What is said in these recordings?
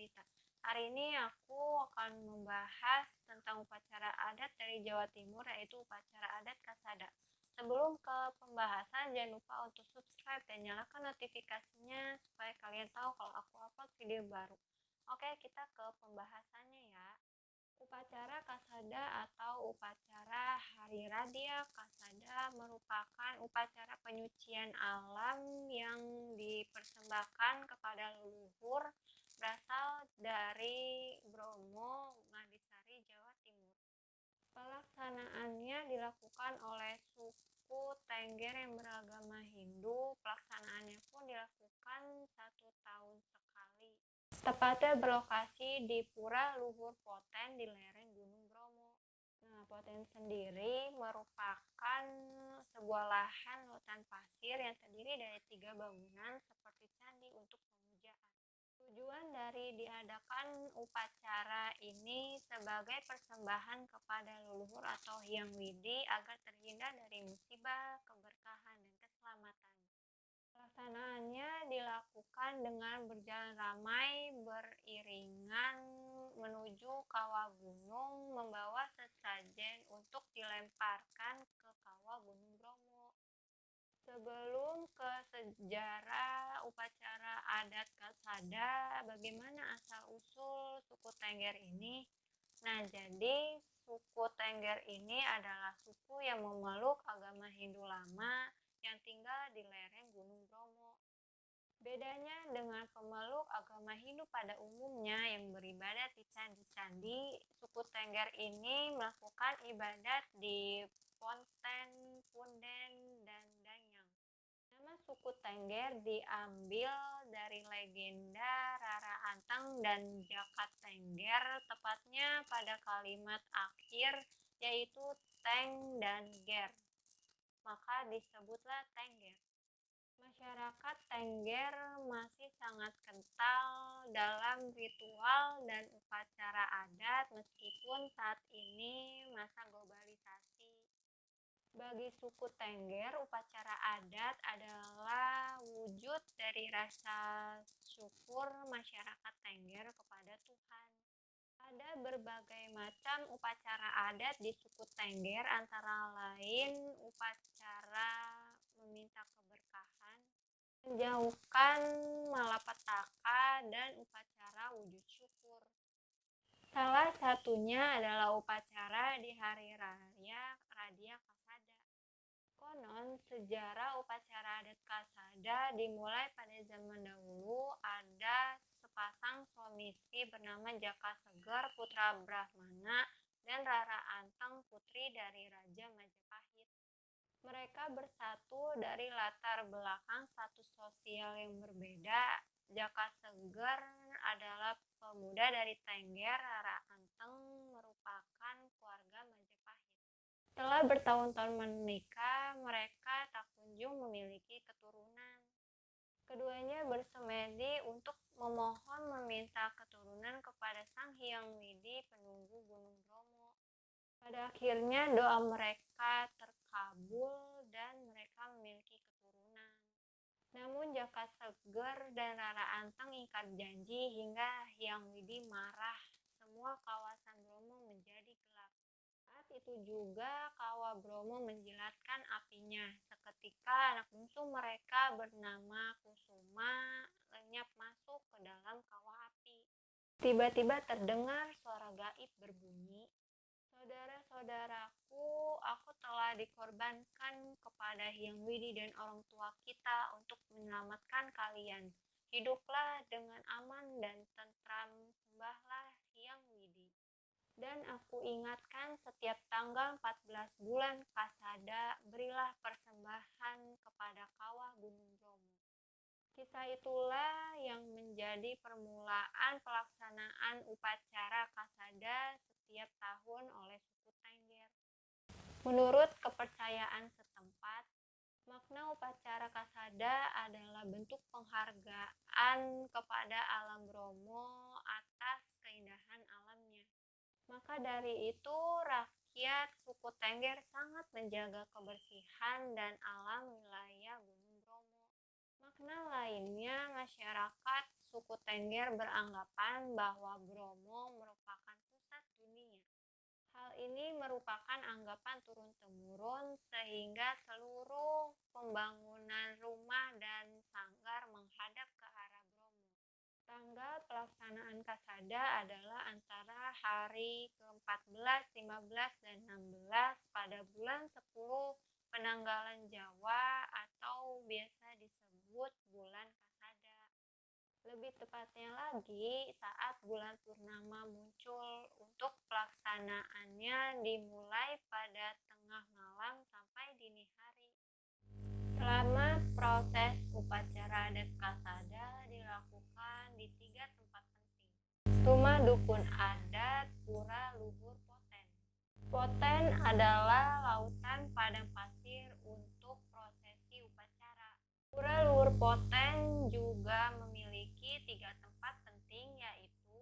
cerita. Hari ini aku akan membahas tentang upacara adat dari Jawa Timur, yaitu upacara adat Kasada. Sebelum ke pembahasan, jangan lupa untuk subscribe dan nyalakan notifikasinya supaya kalian tahu kalau aku upload video baru. Oke, kita ke pembahasannya ya. Upacara Kasada atau upacara Hari Raya Kasada merupakan upacara penyucian alam yang dipersembahkan kepada leluhur berasal dari Bromo, Ngadisari, Jawa Timur. Pelaksanaannya dilakukan oleh suku Tengger yang beragama Hindu. Pelaksanaannya pun dilakukan 1 tahun sekali. Tepatnya berlokasi di Pura Luhur Poten di lereng Gunung Bromo. Nah, Poten sendiri merupakan sebuah lahan lautan pasir yang terdiri dari 3 bangunan seperti candi untuk pemujaan. Tujuan dari diadakan upacara ini sebagai persembahan kepada leluhur atau Hyang Widi agar terhindar dari musibah, keberkahan, dan keselamatan. Pelaksanaannya dilakukan dengan berjalan ramai beriringan menuju kawah gunung membawa sesajen untuk dilemparkan ke kawah Gunung Bromo. Sebelum ke sejarah upacara adat Kasada, bagaimana asal-usul suku Tengger ini? Nah, jadi suku Tengger ini adalah suku yang memeluk agama Hindu lama yang tinggal di lereng Gunung Bromo. Bedanya dengan pemeluk agama Hindu pada umumnya yang beribadat di candi-candi, suku Tengger ini melakukan ibadat di Ponten, Punden, dan Danyang. Nama suku Tengger diambil dari legenda Rara Anteng dan Jakat Tengger, tepatnya pada kalimat akhir yaitu Teng dan Ger. Maka disebutlah Tengger. Masyarakat Tengger masih sangat kental dalam ritual dan upacara adat meskipun saat ini masa globalisasi. Bagi suku Tengger, upacara adat adalah wujud dari rasa syukur masyarakat Tengger kepada Tuhan. Ada berbagai macam upacara adat di suku Tengger, antara lain upacara meminta keberkahan, menjauhkan malapetaka, dan upacara wujud syukur. Salah satunya adalah upacara di Hari Raya Kasada. Konon, sejarah upacara adat Kasada dimulai pada zaman dahulu. Ada sepasang suami istri bernama Jaka Seger, putra Brahmana, dan Rara Anteng, putri dari Raja Majapahit. Mereka bersatu dari latar belakang status sosial yang berbeda. Jaka Seger adalah pemuda dari Tengger, Rara Anteng merupakan keluarga Majapahit. Setelah bertahun-tahun menikah, mereka tak kunjung memiliki keturunan. Keduanya bersemedi untuk memohon meminta keturunan kepada Sang Hyang Widi, penunggu Gunung Bromo. Pada akhirnya doa mereka terkabul dan mereka memiliki keturunan. Namun Jaka Seger dan Rara Anteng ingkar janji hingga Hyang Widi marah. Semua kawasan Bromo menjadi gelap. Saat itu juga kawah Bromo menjilatkan apinya. Seketika anak bungsu mereka bernama Kusuma lenyap masuk ke dalam kawah api. Tiba-tiba terdengar suara gaib berbunyi, "Saudara-saudaraku, aku telah dikorbankan kepada Hyang Widi dan orang tua kita untuk menyelamatkan kalian. Hiduplah dengan aman dan tentram, sembahlah Hyang Widi. Dan aku ingatkan setiap tanggal 14 bulan Kasada, berilah persembahan kepada kawah Gunung Bromo." Kisah itulah yang menjadi permulaan pelaksanaan upacara Kasada setiap tahun oleh suku Tengger. Menurut kepercayaan setempat, makna upacara Kasada adalah bentuk penghargaan kepada alam Bromo atas keindahan alamnya. Maka dari itu, rakyat suku Tengger sangat menjaga kebersihan dan alam wilayah Gunung Bromo. Makna lainnya, masyarakat suku Tengger beranggapan bahwa Bromo merupakan pusat dunia. Hal ini merupakan anggapan turun-temurun sehingga seluruh pembangunan rumah dan sanggar menghadap ke arah Bromo. Tanggal pelaksanaan Kasada adalah antara hari ke-14, 15, dan 16 pada bulan 10 Penanggalan Jawa atau biasa disebut bulan Kasada. Lebih tepatnya lagi saat bulan purnama muncul. Untuk pelaksanaannya dimulai pada tengah malam sampai dini hari. Selama proses upacara adat Kasada dilakukan di 3 tempat penting. Rumah dukun adat Pura Luhur Poten. Poten adalah lautan padang pasir untuk prosesi upacara. Pura Luhur Poten juga memiliki 3 tempat penting, yaitu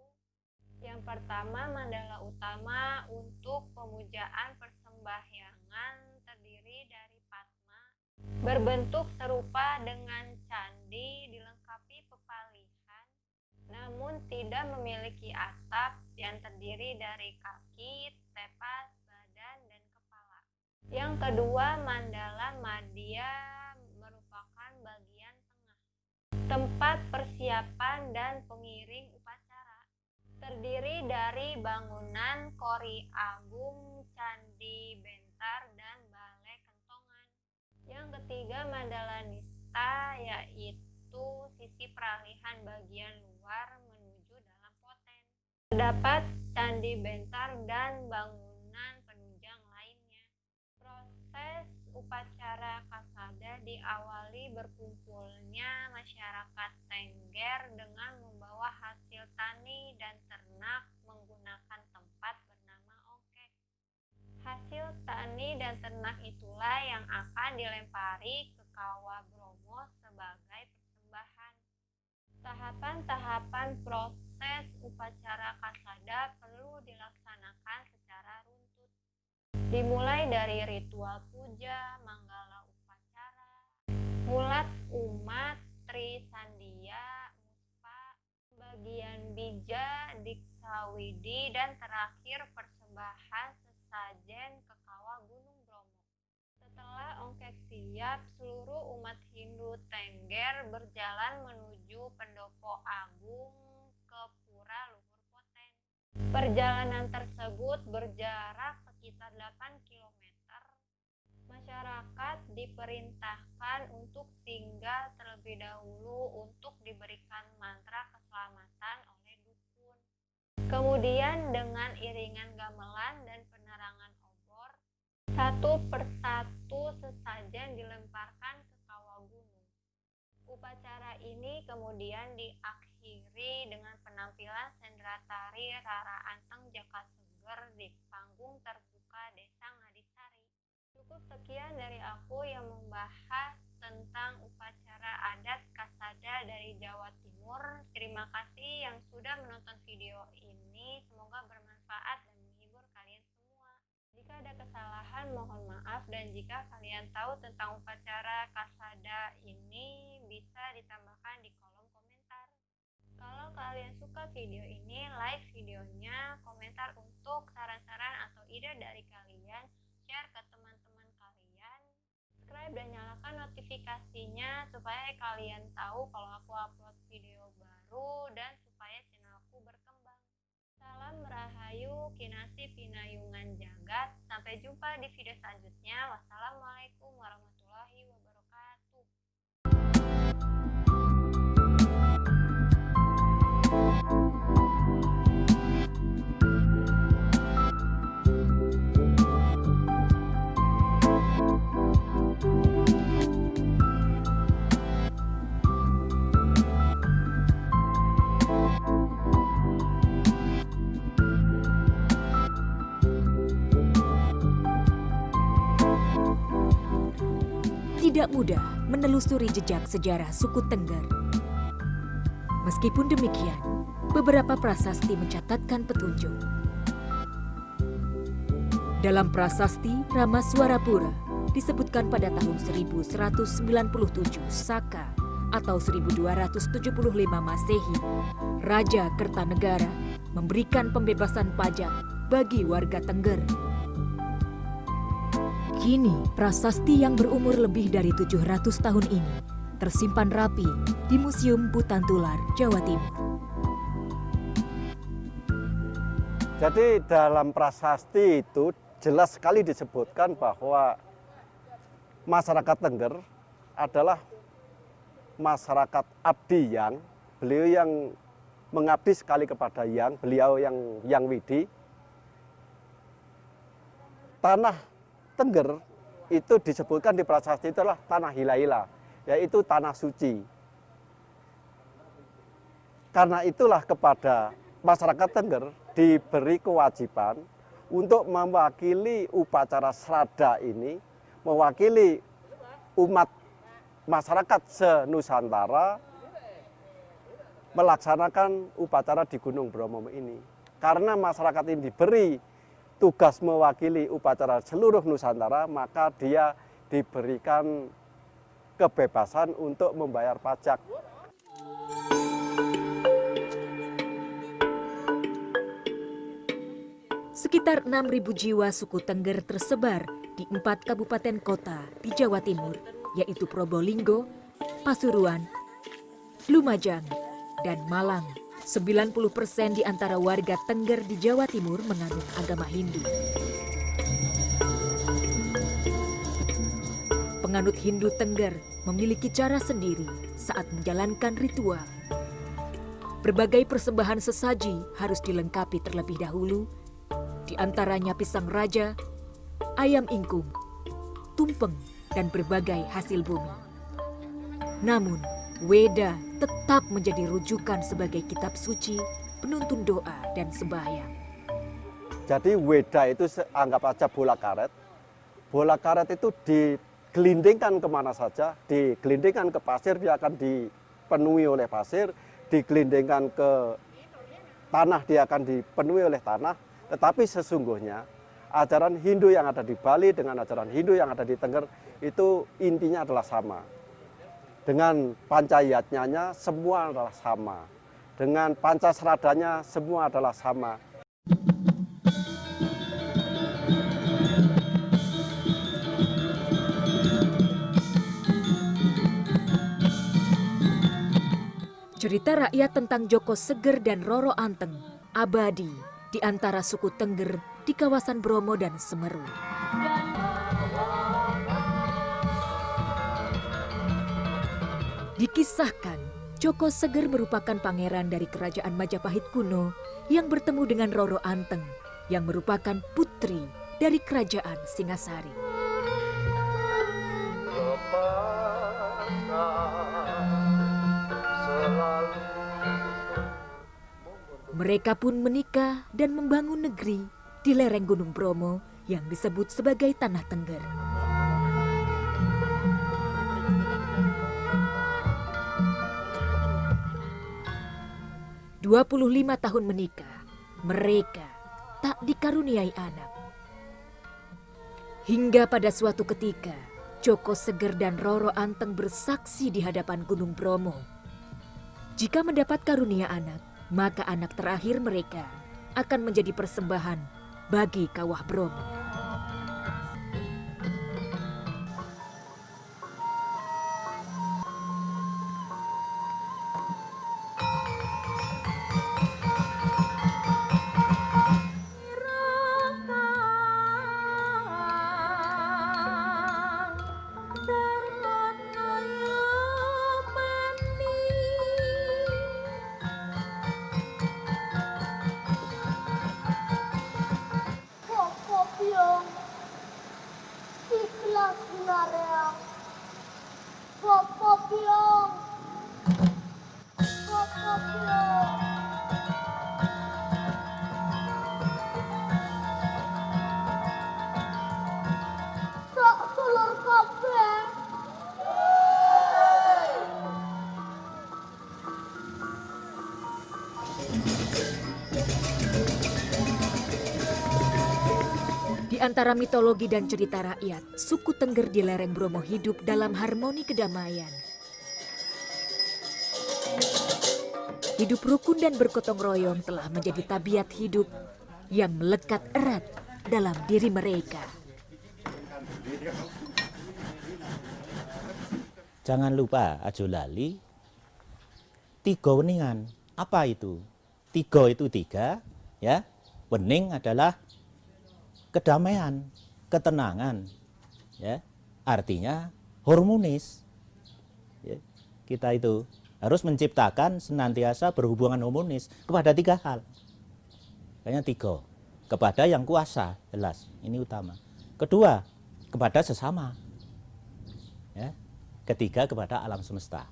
yang pertama mandala utama untuk pemujaan persembahyangan terdiri dari Padma berbentuk serupa dengan candi dilengkapi pepalihan namun tidak memiliki atap yang terdiri dari kaki, tepas, badan, dan kepala. Yang kedua mandala Madya merupakan bagian tengah, tempat persiapan dan pengiring upacara. Terdiri dari bangunan Kori Agung, Candi Bentar, dan Balai Kentongan. Yang ketiga mandala Nista, yaitu sisi peralihan bagian luar menuju dalam Poten. Terdapat Candi Bentar dan bangunan penunjang lainnya. Proses upacara Kasada diawali berkumpulnya masyarakat Tengger dengan membawa hasil tani dan ternak menggunakan tempat bernama ongkek. Hasil tani dan ternak itulah yang akan dilempari ke kawah Bromo sebagai persembahan. Tahapan-tahapan proses upacara Kasada perlu dilaksanakan secara runtut. Dimulai dari ritual puja, manggala upacara, mulat umat, Trisandia, muspa, bagian bija, diksawidi, dan terakhir persembahan sesajen ke kawah Gunung Bromo. Setelah ongkek siap, seluruh umat Hindu Tengger berjalan menuju Pendopo Agung ke Pura Luhur Poten. Perjalanan tersebut berjarak sekitar 8 km. Masyarakat diperintahkan untuk singgah terlebih dahulu untuk diberikan mantra keselamatan oleh dukun. Kemudian dengan iringan gamelan dan penerangan obor, satu persatu sesajen dilemparkan ke kawah gunung. Upacara ini kemudian diakhiri dengan penampilan sendera tari Rara Anteng Jaka Seger di panggung terbuka Desa Ngadisari. Cukup sekian dari aku yang membahas tentang upacara adat Kasada dari Jawa Timur. Terima kasih yang sudah menonton video ini. Semoga bermanfaat dan menghibur kalian semua. Jika ada kesalahan mohon maaf, dan jika kalian tahu tentang upacara Kasada ini bisa ditambahkan di kolom komentar. Kalau kalian suka video ini, like videonya, komentar untuk saran-saran atau ide dari kalian, share ke teman-teman kalian, subscribe dan nyalakan notifikasinya supaya kalian tahu kalau aku upload video baru dan supaya channelku berkembang. Salam Rahayu, Kinasih Pinayungan Jagat. Sampai jumpa di video selanjutnya. Wassalamualaikum warahmatullahi wabarakatuh. Tidak mudah menelusuri jejak sejarah suku Tengger. Meskipun demikian, beberapa prasasti mencatatkan petunjuk. Dalam prasasti Ramaswarapura disebutkan pada tahun 1197 Saka atau 1275 Masehi, Raja Kertanegara memberikan pembebasan pajak bagi warga Tengger. Kini, prasasti yang berumur lebih dari 700 tahun ini tersimpan rapi di Museum Butantular, Jawa Timur. Jadi dalam prasasti itu jelas sekali disebutkan bahwa masyarakat Tengger adalah masyarakat abdi beliau yang mengabdi sekali kepada beliau yang Widi. Tanah Tengger itu disebutkan di prasasti itu adalah tanah hila-hila, yaitu tanah suci. Karena itulah kepada masyarakat Tengger diberi kewajiban untuk mewakili upacara srada ini, mewakili umat masyarakat se-Nusantara melaksanakan upacara di Gunung Bromo ini. Karena masyarakat ini diberi tugas mewakili upacara seluruh Nusantara, maka dia diberikan kebebasan untuk membayar pajak. Sekitar 6.000 jiwa suku Tengger tersebar di 4 kabupaten kota di Jawa Timur, yaitu Probolinggo, Pasuruan, Lumajang, dan Malang. 90% di antara warga Tengger di Jawa Timur menganut agama Hindu. Penganut Hindu Tengger memiliki cara sendiri saat menjalankan ritual. Berbagai persembahan sesaji harus dilengkapi terlebih dahulu, di antaranya pisang raja, ayam ingkung, tumpeng, dan berbagai hasil bumi. Namun, Weda tetap menjadi rujukan sebagai kitab suci, penuntun doa, dan sembahyang. Jadi Weda itu anggap aja bola karet. Bola karet itu digelindingkan kemana saja, digelindingkan ke pasir, dia akan dipenuhi oleh pasir, digelindingkan ke tanah, dia akan dipenuhi oleh tanah. Tetapi sesungguhnya ajaran Hindu yang ada di Bali dengan ajaran Hindu yang ada di Tengger itu intinya adalah sama. Dengan pancayatnyanya semua adalah sama. Dengan pancasradanya semua adalah sama. Cerita rakyat tentang Joko Seger dan Roro Anteng abadi di antara suku Tengger di kawasan Bromo dan Semeru. Dikisahkan, Joko Seger merupakan pangeran dari kerajaan Majapahit kuno yang bertemu dengan Roro Anteng yang merupakan putri dari kerajaan Singasari. Mereka pun menikah dan membangun negeri di lereng Gunung Bromo yang disebut sebagai Tanah Tengger. "25 tahun menikah, mereka tak dikaruniai anak. Hingga pada suatu ketika, Joko Seger dan Roro Anteng bersaksi di hadapan Gunung Bromo. Jika mendapat karunia anak, maka anak terakhir mereka akan menjadi persembahan bagi Kawah Bromo. Di antara mitologi dan cerita rakyat, suku Tengger di lereng Bromo hidup dalam harmoni kedamaian. hidup rukun dan bergotong royong telah menjadi tabiat hidup yang melekat erat dalam diri mereka. Jangan lupa aja lali, 3 weningan. Apa itu? 3 itu 3, ya. Wening adalah kedamaian, ketenangan, ya. Artinya harmonis. Ya. Kita itu harus menciptakan senantiasa berhubungan harmonis kepada 3 hal. Kayaknya 3. Kepada yang kuasa, jelas, ini utama. Kedua, kepada sesama. Ya. Ketiga, kepada alam semesta.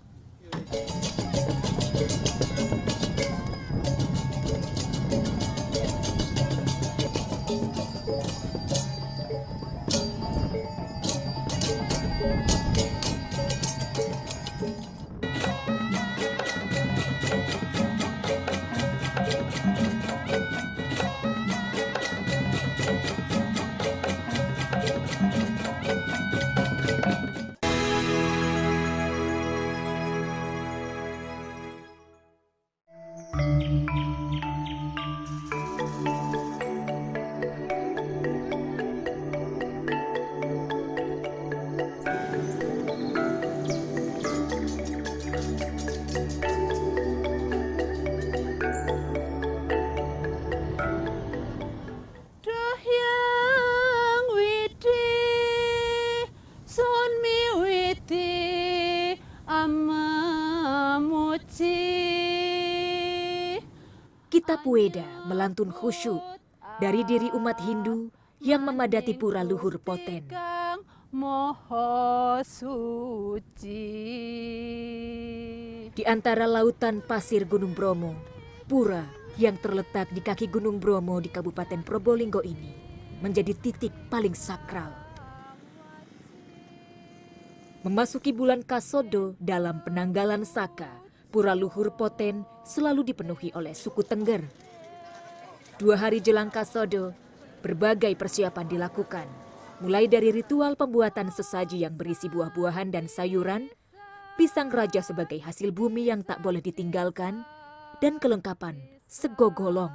Kitab Weda melantun khusyuk dari diri umat Hindu yang memadati pura luhur Poten. Moho suci. Di antara lautan pasir Gunung Bromo, pura yang terletak di kaki Gunung Bromo di Kabupaten Probolinggo ini menjadi titik paling sakral. Memasuki bulan Kasodo dalam penanggalan Saka, pura luhur Poten selalu dipenuhi oleh suku Tengger. 2 hari jelang Kasodo, berbagai persiapan dilakukan. Mulai dari ritual pembuatan sesaji yang berisi buah-buahan dan sayuran, pisang raja sebagai hasil bumi yang tak boleh ditinggalkan, dan kelengkapan segogolong.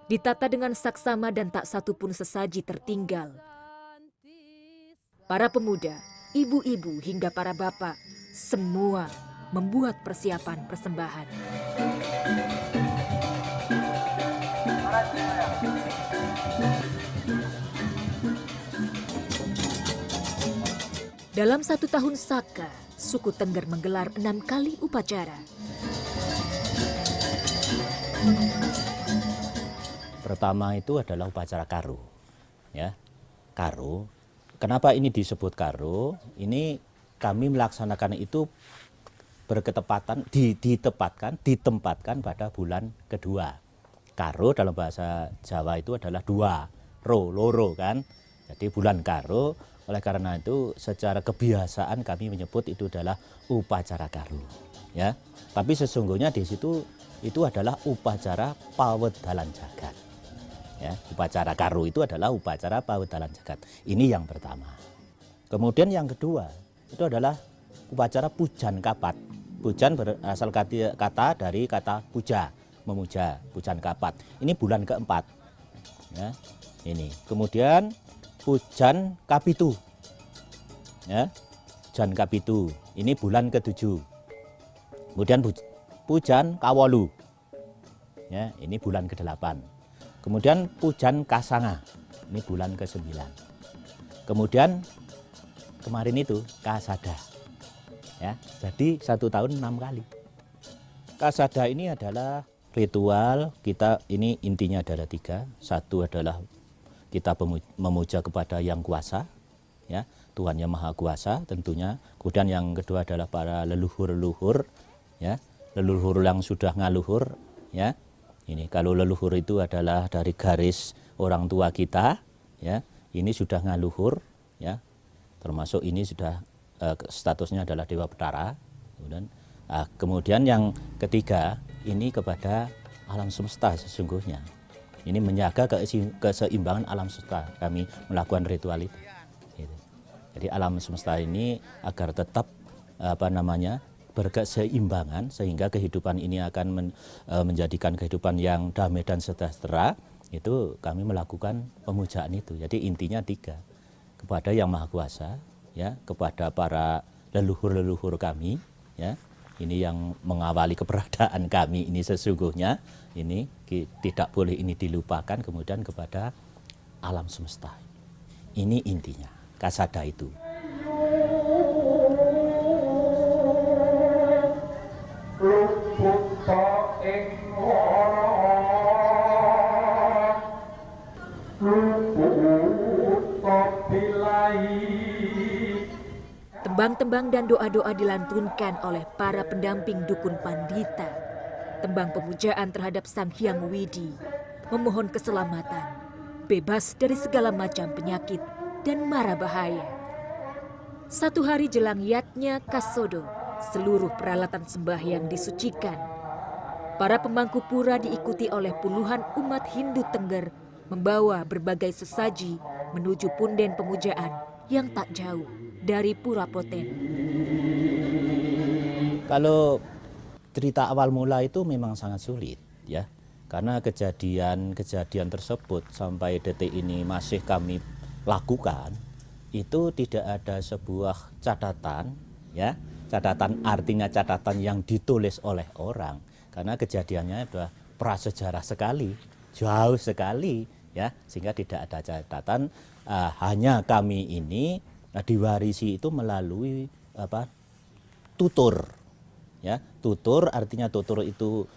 Ditata dengan saksama dan tak satu pun sesaji tertinggal. Para pemuda, ibu-ibu hingga para bapak, semua membuat persiapan persembahan. Dalam 1 tahun Saka, suku Tengger menggelar 6 kali upacara. Pertama itu adalah upacara Karo. Ya. Karo. Kenapa ini disebut Karo? Ini kami melaksanakan itu berketepatan, ditempatkan pada bulan kedua. Karo dalam bahasa Jawa itu adalah 2, loro kan. Jadi bulan Karo, oleh karena itu secara kebiasaan kami menyebut itu adalah upacara Karo. Ya. Tapi sesungguhnya di situ itu adalah upacara pawedalan jagat. Ya, upacara Karo itu adalah upacara pawedalan jagat. Ini yang pertama. Kemudian yang kedua itu adalah upacara pujan kapat. Pujan berasal kata dari kata puja, memuja, pujan kapat. Ini bulan keempat. Ya, ini. Kemudian pujan kapitu. Ya, pujan kapitu. Ini bulan ke-7. Kemudian pujan kawolu. Ya, ini bulan ke-8. Kemudian pujan kasanga. Ini bulan ke-9. Kemudian kemarin itu kasada. Ya, jadi 1 tahun 6 kali. Kasada ini adalah ritual kita, ini intinya adalah 3. 1 adalah kita memuja kepada yang kuasa, ya, Tuhan yang Maha Kuasa tentunya. Kemudian yang kedua adalah para leluhur-leluhur, ya, leluhur yang sudah ngaluhur, ya. Ini kalau leluhur itu adalah dari garis orang tua kita, ya. Ini sudah ngaluhur, ya. Termasuk ini sudah statusnya adalah Dewa Betara. Kemudian yang ketiga ini kepada alam semesta sesungguhnya. Ini menjaga keseimbangan alam semesta. Kami melakukan ritual itu. Gitu. Jadi alam semesta ini agar tetap berkeseimbangan sehingga kehidupan ini akan menjadikan kehidupan yang damai dan sejahtera, itu kami melakukan pemujaan itu. Jadi intinya 3, kepada Yang Maha Kuasa, ya, kepada para leluhur-leluhur kami, ya, ini yang mengawali keberadaan kami ini sesungguhnya, ini tidak boleh ini dilupakan, kemudian kepada alam semesta. Ini intinya, kasada itu. Tembang-tembang dan doa-doa dilantunkan oleh para pendamping dukun pandita. Tembang pemujaan terhadap Sang Hyang Widi, memohon keselamatan, bebas dari segala macam penyakit dan mara bahaya. 1 hari jelang yatnya Kasodo, seluruh peralatan sembahyang disucikan. Para pemangku pura diikuti oleh puluhan umat Hindu Tengger membawa berbagai sesaji menuju punden pemujaan yang tak jauh dari Pura Poten. Kalau cerita awal mula itu memang sangat sulit, ya, karena kejadian tersebut sampai detik ini masih kami lakukan, itu tidak ada sebuah catatan, ya, catatan artinya catatan yang ditulis oleh orang, karena kejadiannya adalah prasejarah sekali, jauh sekali, ya, sehingga tidak ada catatan. Hanya kami ini diwarisi itu melalui tutur, ya, tutur artinya tutur itu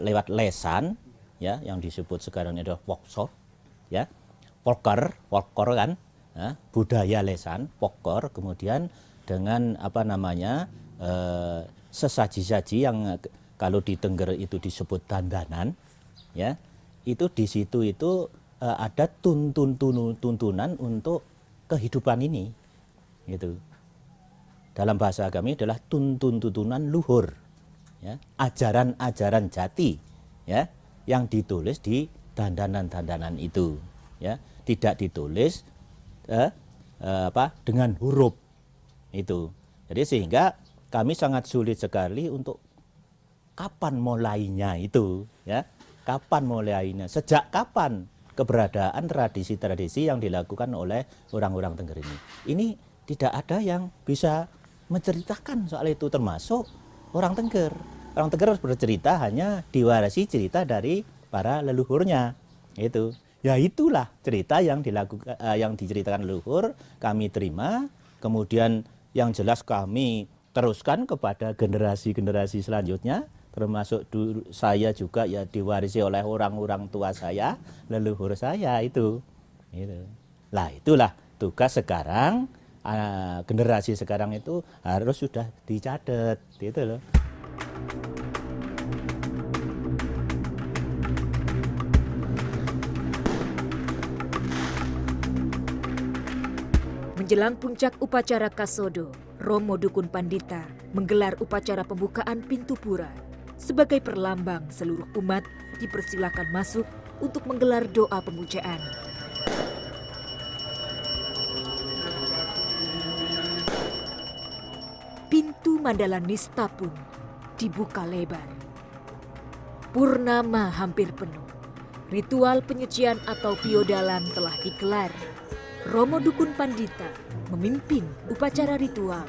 lewat lesan, ya, yang disebut sekarang ini adalah workshop, ya, folklore kan, ya, budaya lesan, folklore, kemudian dengan sesaji-saji yang kalau di Tengger itu disebut dandanan, ya, itu di situ itu ada tuntunan untuk kehidupan ini, gitu. Dalam bahasa kami adalah tuntunan luhur, ya, ajaran-ajaran jati, ya, yang ditulis di dandanan-dandanan itu, ya, tidak ditulis dengan huruf itu. Jadi sehingga kami sangat sulit sekali untuk kapan mulainya itu, ya, kapan mulainya, sejak kapan keberadaan tradisi-tradisi yang dilakukan oleh orang-orang Tengger ini. Ini tidak ada yang bisa menceritakan soal itu, termasuk orang Tengger. Orang Tengger harus bercerita hanya diwarisi cerita dari para leluhurnya. Itu. Ya itulah cerita yang dilakukan, yang diceritakan leluhur, kami terima, kemudian yang jelas kami teruskan kepada generasi-generasi selanjutnya. Termasuk saya juga ya diwarisi oleh orang-orang tua saya, leluhur saya itu. Lah itulah tugas sekarang, generasi sekarang itu harus sudah dicatat, gitu loh. Menjelang puncak upacara Kasodo, Romo Dukun Pandita menggelar upacara pembukaan pintu pura. Sebagai perlambang seluruh umat dipersilakan masuk untuk menggelar doa pemujaan. Pintu Mandala Nista pun dibuka lebar. Purnama hampir penuh. Ritual penyucian atau piodalan telah digelar. Romo Dukun Pandita memimpin upacara ritual.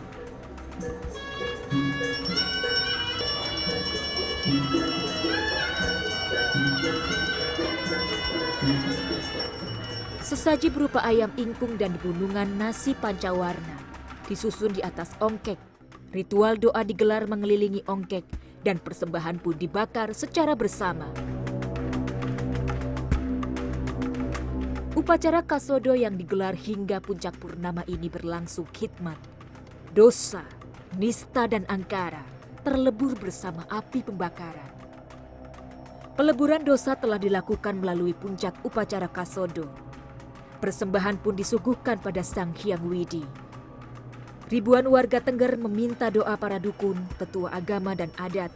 Sesaji berupa ayam ingkung dan gunungan nasi pancawarna disusun di atas ongkek. Ritual doa digelar mengelilingi ongkek dan persembahan pun dibakar secara bersama. Upacara Kasodo yang digelar hingga puncak purnama ini berlangsung khidmat. Dosa, nista dan angkara terlebur bersama api pembakaran. Peleburan dosa telah dilakukan melalui puncak upacara Kasodo. Persembahan pun disuguhkan pada Sang Hyang Widi. Ribuan warga Tengger meminta doa para dukun, tetua agama dan adat.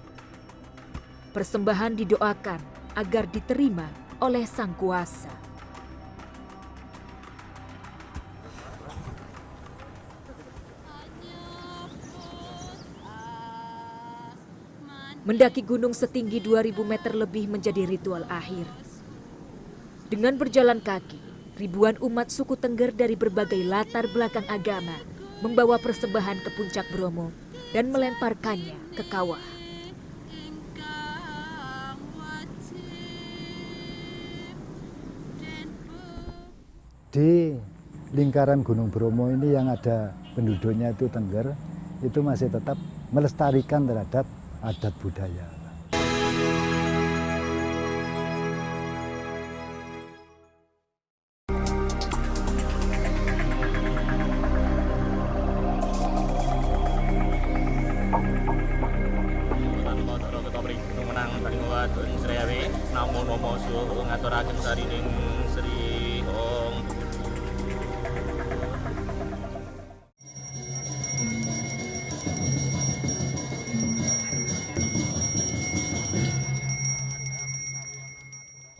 Persembahan didoakan agar diterima oleh Sang Kuasa. Mendaki gunung setinggi 2000 meter lebih menjadi ritual akhir. Dengan berjalan kaki, ribuan umat suku Tengger dari berbagai latar belakang agama membawa persembahan ke puncak Bromo dan melemparkannya ke kawah. Di lingkaran Gunung Bromo ini yang ada penduduknya itu Tengger, itu masih tetap melestarikan terhadap adat budaya.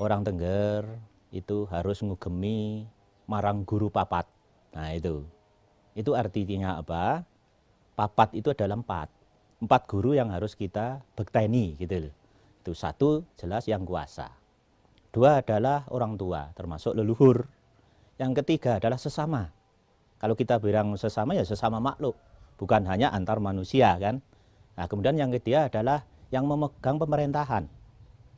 Orang Tengger itu harus ngugemi marang guru papat. Nah itu artinya apa? Papat itu adalah empat guru yang harus kita bekteni gitu loh. Itu satu jelas yang kuasa, dua adalah orang tua termasuk leluhur, yang ketiga adalah sesama. Kalau kita bilang sesama ya sesama makhluk, bukan hanya antar manusia kan. Nah kemudian yang ketiga adalah yang memegang pemerintahan,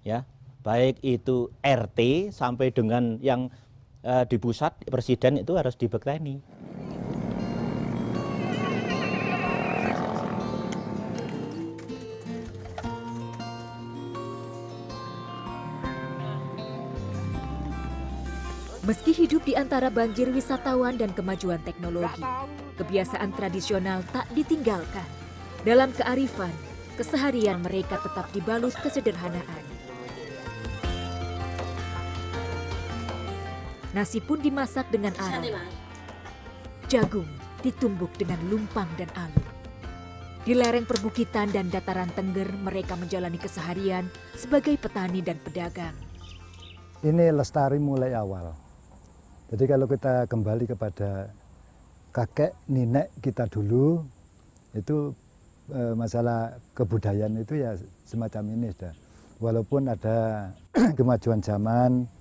ya. Baik itu RT sampai dengan yang di pusat presiden itu harus dibekteni. Meski hidup di antara banjir wisatawan dan kemajuan teknologi, kebiasaan tradisional tak ditinggalkan. Dalam kearifan, keseharian mereka tetap dibalut kesederhanaan. Nasi pun dimasak dengan arang. Jagung ditumbuk dengan lumpang dan alu. Di lereng perbukitan dan dataran Tengger, mereka menjalani keseharian sebagai petani dan pedagang. Ini lestari mulai awal. Jadi kalau kita kembali kepada kakek nenek kita dulu, itu masalah kebudayaan itu ya semacam ini sudah. Walaupun ada kemajuan zaman,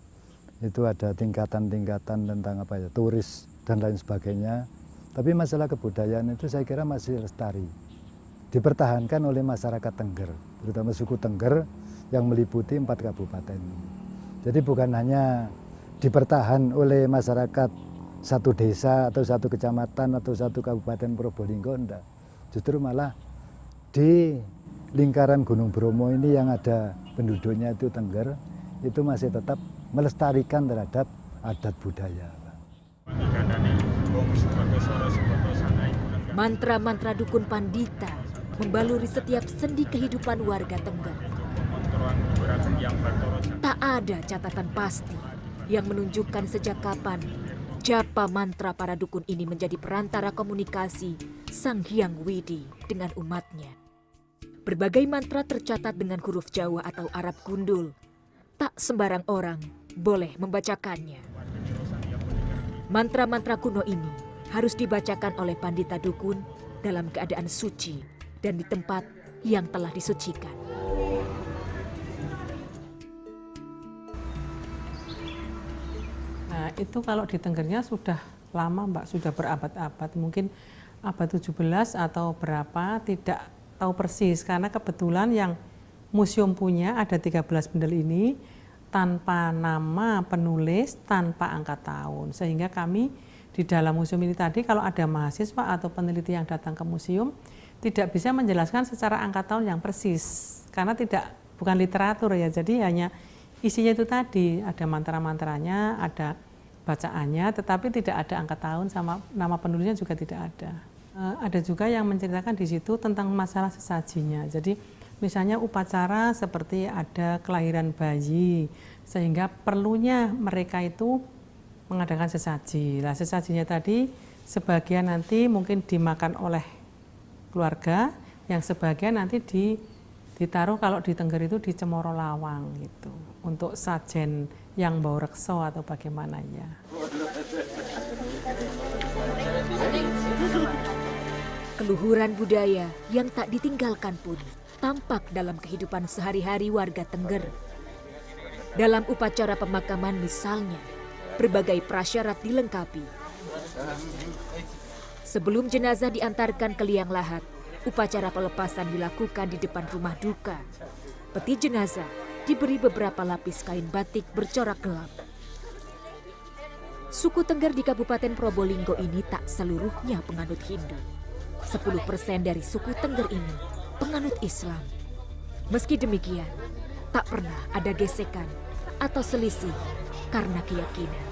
itu ada tingkatan-tingkatan tentang apa ya, turis dan lain sebagainya. Tapi masalah kebudayaan itu saya kira masih lestari. Dipertahankan oleh masyarakat Tengger, terutama suku Tengger yang meliputi 4 kabupaten. Jadi bukan hanya dipertahan oleh masyarakat satu desa atau satu kecamatan atau satu kabupaten Probolinggo, enggak. Justru malah di lingkaran Gunung Bromo ini yang ada penduduknya itu Tengger, itu masih tetap melestarikan terhadap adat budaya. Mantra-mantra dukun pandita membaluri setiap sendi kehidupan warga Tengger. Tak ada catatan pasti yang menunjukkan sejak kapan japa mantra para dukun ini menjadi perantara komunikasi Sang Hyang Widi dengan umatnya. Berbagai mantra tercatat dengan huruf Jawa atau Arab gundul. Tak sembarang orang boleh membacakannya. Mantra-mantra kuno ini harus dibacakan oleh pandita dukun dalam keadaan suci dan di tempat yang telah disucikan. Nah, itu kalau di Tenggernya sudah lama, Mbak, sudah berabad-abad, mungkin abad 17 atau berapa, tidak tahu persis, karena kebetulan yang museum punya ada 13 bendel ini, tanpa nama penulis, tanpa angka tahun. Sehingga kami di dalam museum ini tadi, kalau ada mahasiswa atau peneliti yang datang ke museum, tidak bisa menjelaskan secara angka tahun yang persis. Karena bukan literatur ya, jadi hanya isinya itu tadi, ada mantra-mantranya, ada bacaannya, tetapi tidak ada angka tahun sama nama penulisnya juga tidak ada. Ada juga yang menceritakan di situ tentang masalah sesajinya. Jadi misalnya upacara seperti ada kelahiran bayi, sehingga perlunya mereka itu mengadakan sesaji. Nah, sesajinya tadi sebagian nanti mungkin dimakan oleh keluarga, yang sebagian nanti ditaruh kalau di Tengger itu di Cemoro Lawang gitu, untuk sajen yang bau rekso atau bagaimana ya. Keluhuran budaya yang tak ditinggalkan pun tampak dalam kehidupan sehari-hari warga Tengger. Dalam upacara pemakaman misalnya, berbagai prasyarat dilengkapi. Sebelum jenazah diantarkan ke liang lahat, upacara pelepasan dilakukan di depan rumah duka. Peti jenazah diberi beberapa lapis kain batik bercorak gelap. Suku Tengger di Kabupaten Probolinggo ini tak seluruhnya penganut Hindu. 10% dari suku Tengger ini penganut Islam. Meski demikian, tak pernah ada gesekan atau selisih karena keyakinan.